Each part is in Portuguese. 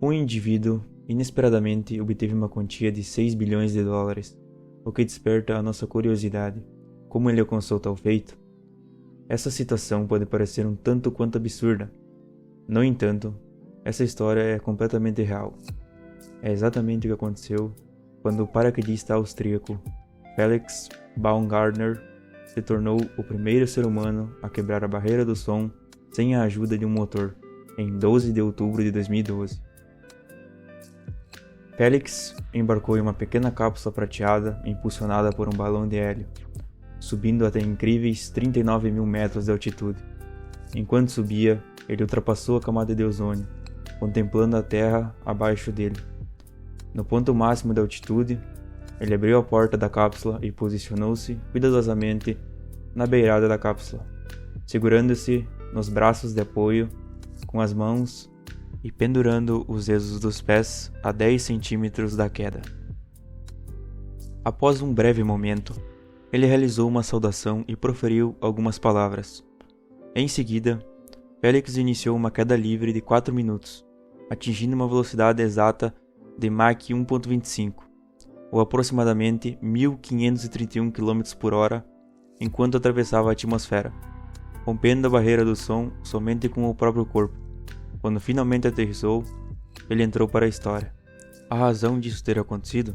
Um indivíduo inesperadamente obteve uma quantia de 6 bilhões de dólares, o que desperta a nossa curiosidade. Como ele alcançou tal feito? Essa situação pode parecer um tanto quanto absurda. No entanto, essa história é completamente real. É exatamente o que aconteceu quando o paraquedista austríaco Felix Baumgartner se tornou o primeiro ser humano a quebrar a barreira do som sem a ajuda de um motor, em 12 de outubro de 2012. Felix embarcou em uma pequena cápsula prateada impulsionada por um balão de hélio, subindo até incríveis 39 mil metros de altitude. Enquanto subia, ele ultrapassou a camada de ozônio, contemplando a Terra abaixo dele. No ponto máximo de altitude, ele abriu a porta da cápsula e posicionou-se cuidadosamente na beirada da cápsula, segurando-se nos braços de apoio com as mãos e pendurando os dedos dos pés a 10 centímetros da queda. Após um breve momento, ele realizou uma saudação e proferiu algumas palavras. Em seguida, Felix iniciou uma queda livre de 4 minutos, atingindo uma velocidade exata de Mach 1.25, ou aproximadamente 1.531 km/h, enquanto atravessava a atmosfera, rompendo a barreira do som somente com o próprio corpo. Quando finalmente aterrissou, ele entrou para a história. A razão disso ter acontecido?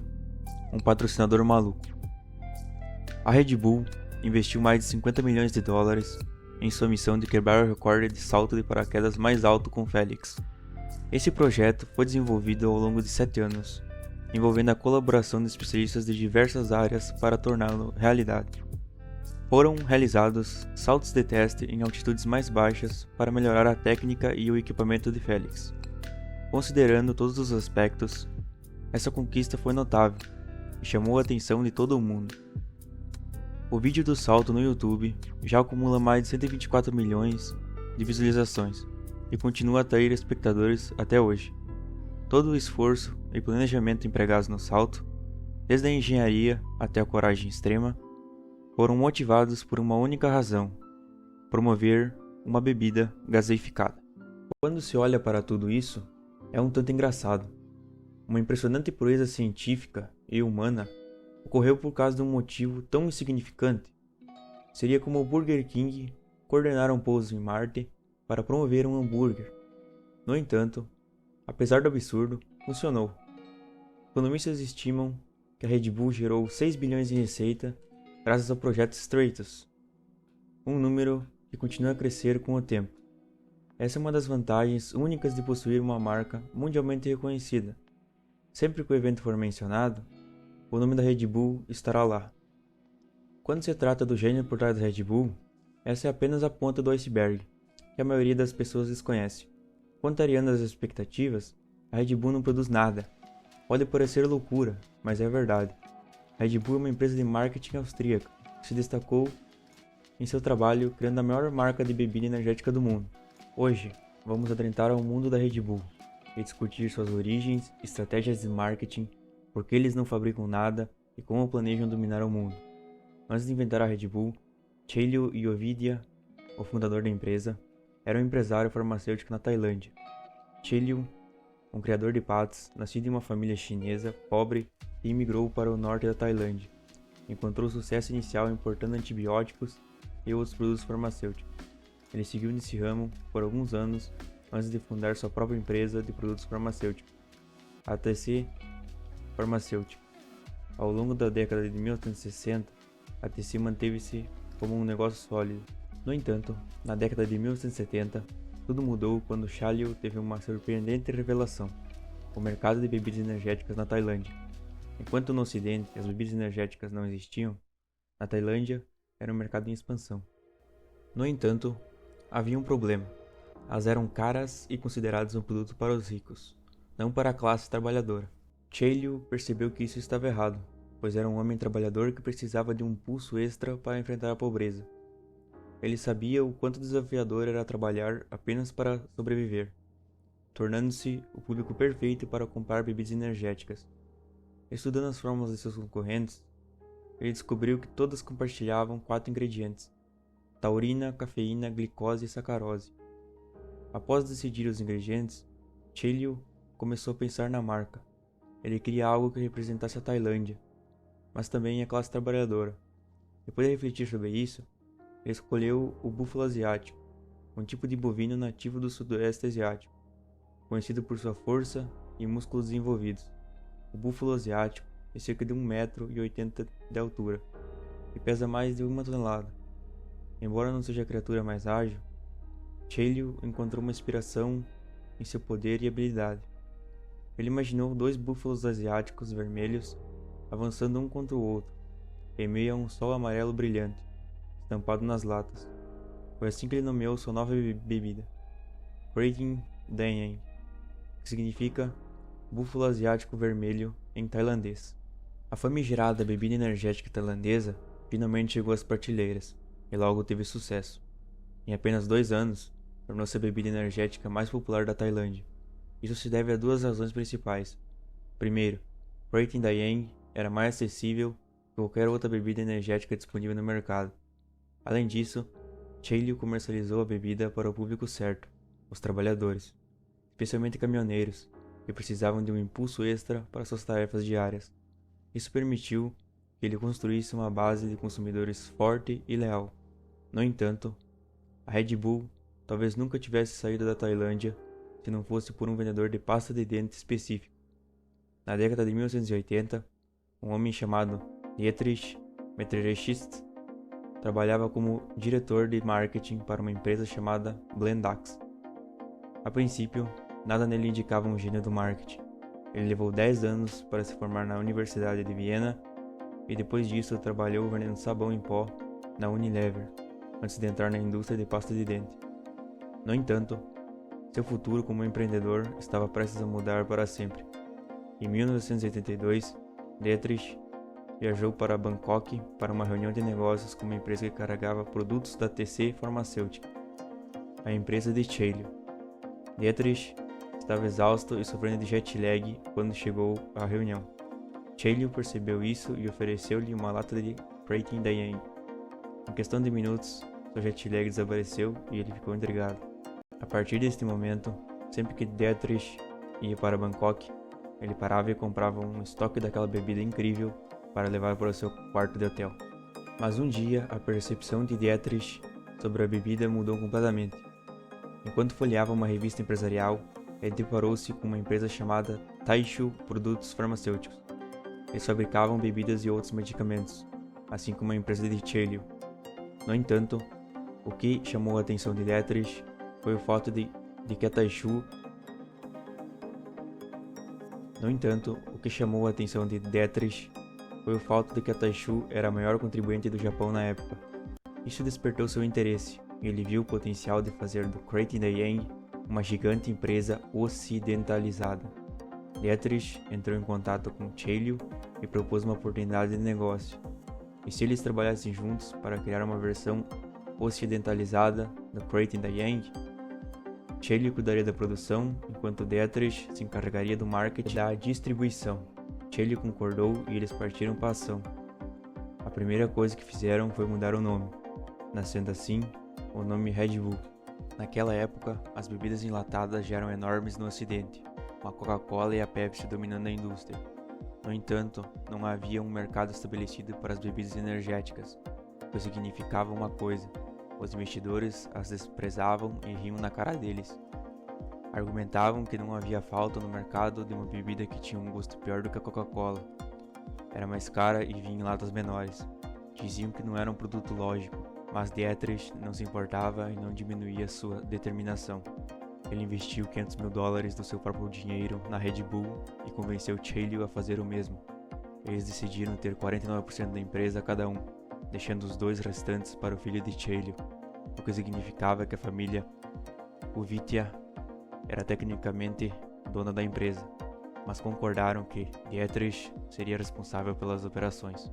Um patrocinador maluco. A Red Bull investiu mais de 50 milhões de dólares em sua missão de quebrar o recorde de salto de paraquedas mais alto com Felix. Esse projeto foi desenvolvido ao longo de 7 anos, envolvendo a colaboração de especialistas de diversas áreas para torná-lo realidade. Foram realizados saltos de teste em altitudes mais baixas para melhorar a técnica e o equipamento de Felix. Considerando todos os aspectos, essa conquista foi notável e chamou a atenção de todo o mundo. O vídeo do salto no YouTube já acumula mais de 124 milhões de visualizações e continua a atrair espectadores até hoje. Todo o esforço e planejamento empregados no salto, desde a engenharia até a coragem extrema, foram motivados por uma única razão: promover uma bebida gaseificada. Quando se olha para tudo isso, é um tanto engraçado. Uma impressionante proeza científica e humana ocorreu por causa de um motivo tão insignificante. Seria como o Burger King coordenar um pouso em Marte para promover um hambúrguer. No entanto, apesar do absurdo, funcionou. Economistas estimam que a Red Bull gerou 6 bilhões em receita graças ao projeto Stratos, um número que continua a crescer com o tempo. Essa é uma das vantagens únicas de possuir uma marca mundialmente reconhecida. Sempre que o evento for mencionado, o nome da Red Bull estará lá. Quando se trata do gênio por trás da Red Bull, essa é apenas a ponta do iceberg, que a maioria das pessoas desconhece. Contrariando as expectativas, a Red Bull não produz nada. Pode parecer loucura, mas é verdade. A Red Bull é uma empresa de marketing austríaca que se destacou em seu trabalho criando a maior marca de bebida energética do mundo. Hoje, vamos adentrar ao mundo da Red Bull e discutir suas origens, estratégias de marketing, por que eles não fabricam nada e como planejam dominar o mundo. Antes de inventar a Red Bull, Chelio Yovidia, o fundador da empresa, era um empresário farmacêutico na Tailândia. Chelio, um criador de patos, nascido em uma família chinesa pobre e imigrou para o norte da Tailândia. Encontrou sucesso inicial importando antibióticos e outros produtos farmacêuticos. Ele seguiu nesse ramo por alguns anos antes de fundar sua própria empresa de produtos farmacêuticos, a TC Farmacêutica. Ao longo da década de 1960, a TC manteve-se como um negócio sólido. No entanto, na década de 1970, tudo mudou quando Chelio teve uma surpreendente revelação: o mercado de bebidas energéticas na Tailândia. Enquanto no Ocidente as bebidas energéticas não existiam, na Tailândia era um mercado em expansão. No entanto, havia um problema: elas eram caras e consideradas um produto para os ricos, não para a classe trabalhadora. Chelio percebeu que isso estava errado, pois era um homem trabalhador que precisava de um impulso extra para enfrentar a pobreza. Ele sabia o quanto desafiador era trabalhar apenas para sobreviver, tornando-se o público perfeito para comprar bebidas energéticas. Estudando as fórmulas de seus concorrentes, ele descobriu que todas compartilhavam 4 ingredientes: taurina, cafeína, glicose e sacarose. Após decidir os ingredientes, Chelio começou a pensar na marca. Ele queria algo que representasse a Tailândia, mas também a classe trabalhadora. Depois de refletir sobre isso, ele escolheu o búfalo asiático, um tipo de bovino nativo do sudoeste asiático, conhecido por sua força e músculos desenvolvidos. O búfalo asiático é cerca de 1,80 m de altura e pesa mais de 1 tonelada. Embora não seja a criatura mais ágil, Cheilio encontrou uma inspiração em seu poder e habilidade. Ele imaginou 2 búfalos asiáticos vermelhos avançando um contra o outro, em meio a um sol amarelo brilhante, estampado nas latas. Foi assim que ele nomeou sua nova bebida, Kratin Dayang, que significa búfalo asiático vermelho em tailandês. A famigerada bebida energética tailandesa finalmente chegou às prateleiras e logo teve sucesso. Em apenas 2 anos, tornou-se a bebida energética mais popular da Tailândia. Isso se deve a 2 razões principais. Primeiro, Kratin Dayang era mais acessível que qualquer outra bebida energética disponível no mercado. Além disso, Cheilio comercializou a bebida para o público certo, os trabalhadores, especialmente caminhoneiros, que precisavam de um impulso extra para suas tarefas diárias. Isso permitiu que ele construísse uma base de consumidores forte e leal. No entanto, a Red Bull talvez nunca tivesse saído da Tailândia se não fosse por um vendedor de pasta de dente específico. Na década de 1980, um homem chamado Dietrich Mateschitz trabalhava como diretor de marketing para uma empresa chamada Blendax. A princípio, nada nele indicava um gênio do marketing. Ele levou 10 anos para se formar na Universidade de Viena e depois disso trabalhou vendendo sabão em pó na Unilever, antes de entrar na indústria de pasta de dente. No entanto, seu futuro como empreendedor estava prestes a mudar para sempre. Em 1982, Dietrich viajou para Bangkok para uma reunião de negócios com uma empresa que carregava produtos da TC Farmacêutica, a empresa de Cheilio. Dietrich estava exausto e sofrendo de jet lag quando chegou à reunião. Cheilio percebeu isso e ofereceu-lhe uma lata de Kratin Dayang. Em questão de minutos, seu jet lag desapareceu e ele ficou intrigado. A partir deste momento, sempre que Dietrich ia para Bangkok, ele parava e comprava um estoque daquela bebida incrível para levar para o seu quarto de hotel. Mas um dia, a percepção de Dietrich sobre a bebida mudou completamente. Enquanto folheava uma revista empresarial, ele deparou-se com uma empresa chamada Taishu Produtos Farmacêuticos. Eles fabricavam bebidas e outros medicamentos, assim como a empresa de Cheilio. No entanto, o que chamou a atenção de Dietrich foi o fato de que a Taishu era a maior contribuinte do Japão na época. Isso despertou seu interesse e ele viu o potencial de fazer do Kratin Dayang uma gigante empresa ocidentalizada. Dietrich entrou em contato com Cheilio e propôs uma oportunidade de negócio. E se eles trabalhassem juntos para criar uma versão ocidentalizada do Kratin Dayang, Cheilio cuidaria da produção, enquanto Dietrich se encarregaria do marketing e da distribuição. Cheilio concordou e eles partiram para a ação. A primeira coisa que fizeram foi mudar o nome, nascendo assim o nome Red Bull. Naquela época, as bebidas enlatadas já eram enormes no ocidente, com a Coca-Cola e a Pepsi dominando a indústria. No entanto, não havia um mercado estabelecido para as bebidas energéticas, o que significava uma coisa: os investidores as desprezavam e riam na cara deles. Argumentavam que não havia falta no mercado de uma bebida que tinha um gosto pior do que a Coca-Cola. Era mais cara e vinha em latas menores. Diziam que não era um produto lógico, mas Dietrich não se importava e não diminuía sua determinação. Ele investiu $500 mil do seu próprio dinheiro na Red Bull e convenceu Cheilio a fazer o mesmo. Eles decidiram ter 49% da empresa cada um, deixando os 2 restantes para o filho de Cheilio, o que significava que a família Uvitia era tecnicamente dona da empresa, mas concordaram que Dietrich seria responsável pelas operações.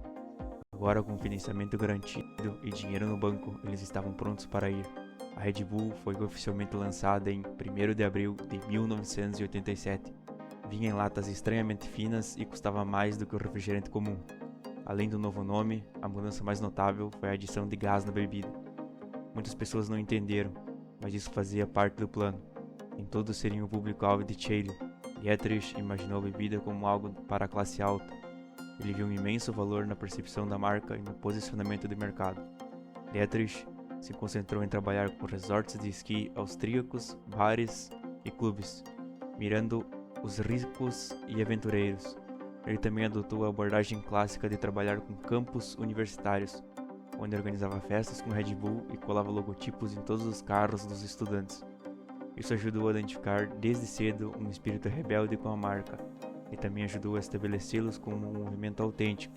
Agora, com financiamento garantido e dinheiro no banco, eles estavam prontos para ir. A Red Bull foi oficialmente lançada em 1º de abril de 1987. Vinha em latas estranhamente finas e custava mais do que o refrigerante comum. Além do novo nome, a mudança mais notável foi a adição de gás na bebida. Muitas pessoas não entenderam, mas isso fazia parte do plano. Nem todos seriam o público-alvo de Cheilio. Dietrich imaginou a bebida como algo para a classe alta. Ele viu um imenso valor na percepção da marca e no posicionamento do mercado. Dietrich se concentrou em trabalhar com resorts de esqui austríacos, bares e clubes, mirando os ricos e aventureiros. Ele também adotou a abordagem clássica de trabalhar com campos universitários, onde organizava festas com Red Bull e colava logotipos em todos os carros dos estudantes. Isso ajudou a identificar desde cedo um espírito rebelde com a marca, e também ajudou a estabelecê-los como um movimento autêntico,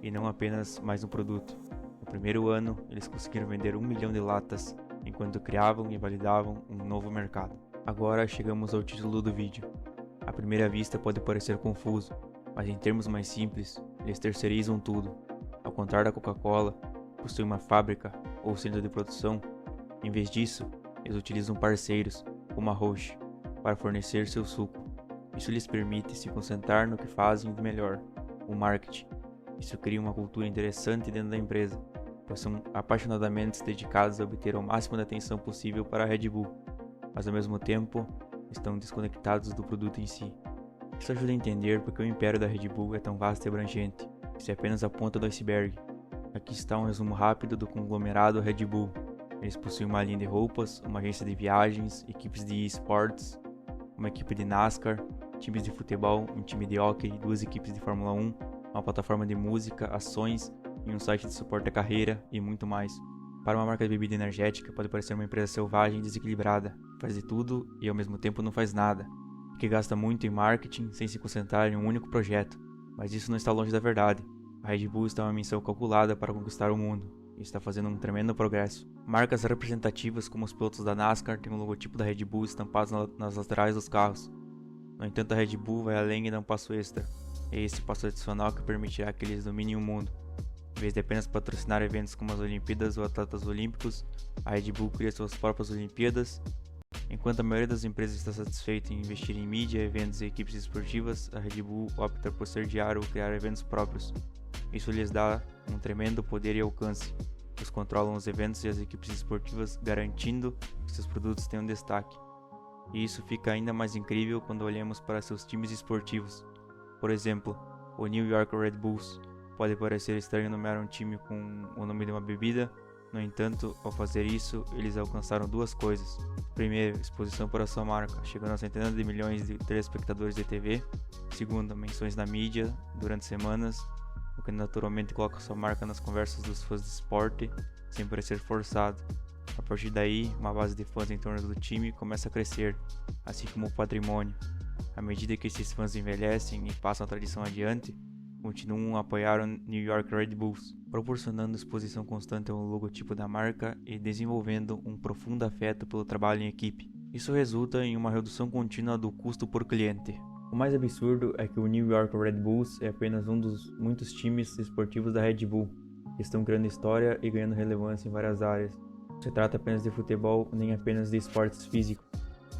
e não apenas mais um produto. No primeiro ano, eles conseguiram vender 1 milhão de latas, enquanto criavam e validavam um novo mercado. Agora chegamos ao título do vídeo. À primeira vista pode parecer confuso, mas em termos mais simples, eles terceirizam tudo. Ao contrário da Coca-Cola, que possui uma fábrica ou centro de produção, em vez disso, eles utilizam parceiros, como a Roche, para fornecer seu suco. Isso lhes permite se concentrar no que fazem de melhor, o marketing. Isso cria uma cultura interessante dentro da empresa, pois são apaixonadamente dedicados a obter o máximo de atenção possível para a Red Bull, mas ao mesmo tempo estão desconectados do produto em si. Isso ajuda a entender porque o império da Red Bull é tão vasto e abrangente. Isso é apenas a ponta do iceberg. Aqui está um resumo rápido do conglomerado Red Bull. Eles possuem uma linha de roupas, uma agência de viagens, equipes de esportes, uma equipe de NASCAR, times de futebol, um time de hóquei, 2 equipes de Fórmula 1, uma plataforma de música, ações e um site de suporte à carreira e muito mais. Para uma marca de bebida energética pode parecer uma empresa selvagem e desequilibrada, faz de tudo e ao mesmo tempo não faz nada, que gasta muito em marketing sem se concentrar em um único projeto, mas isso não está longe da verdade. A Red Bull está em uma missão calculada para conquistar o mundo e está fazendo um tremendo progresso. Marcas representativas como os pilotos da NASCAR têm o logotipo da Red Bull estampado nas laterais dos carros. No entanto, a Red Bull vai além e dá um passo extra. É esse passo adicional que permitirá que eles dominem o mundo. Em vez de apenas patrocinar eventos como as Olimpíadas ou atletas olímpicos, a Red Bull cria suas próprias Olimpíadas. Enquanto a maioria das empresas está satisfeita em investir em mídia, eventos e equipes esportivas, a Red Bull opta por sediar ou criar eventos próprios. Isso lhes dá um tremendo poder e alcance. Eles controlam os eventos e as equipes esportivas, garantindo que seus produtos tenham destaque. E isso fica ainda mais incrível quando olhamos para seus times esportivos. Por exemplo, o New York Red Bulls. Pode parecer estranho nomear um time com o nome de uma bebida, no entanto, ao fazer isso, eles alcançaram 2 coisas. Primeiro, exposição para sua marca, chegando a centenas de milhões de telespectadores de TV. Segundo, menções na mídia durante semanas, o que naturalmente coloca sua marca nas conversas dos fãs de esporte, sem parecer forçado. A partir daí, uma base de fãs em torno do time começa a crescer, assim como o patrimônio. À medida que esses fãs envelhecem e passam a tradição adiante, continuam a apoiar o New York Red Bulls, proporcionando exposição constante ao logotipo da marca e desenvolvendo um profundo afeto pelo trabalho em equipe. Isso resulta em uma redução contínua do custo por cliente. O mais absurdo é que o New York Red Bulls é apenas um dos muitos times esportivos da Red Bull, que estão criando história e ganhando relevância em várias áreas. Não se trata apenas de futebol, nem apenas de esportes físicos.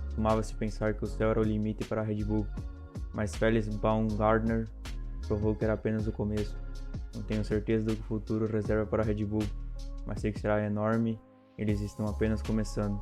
Costumava-se pensar que o céu era o limite para a Red Bull, mas Felix Baumgartner provou que era apenas o começo. Não tenho certeza do que o futuro reserva para a Red Bull, mas sei que será enorme e eles estão apenas começando.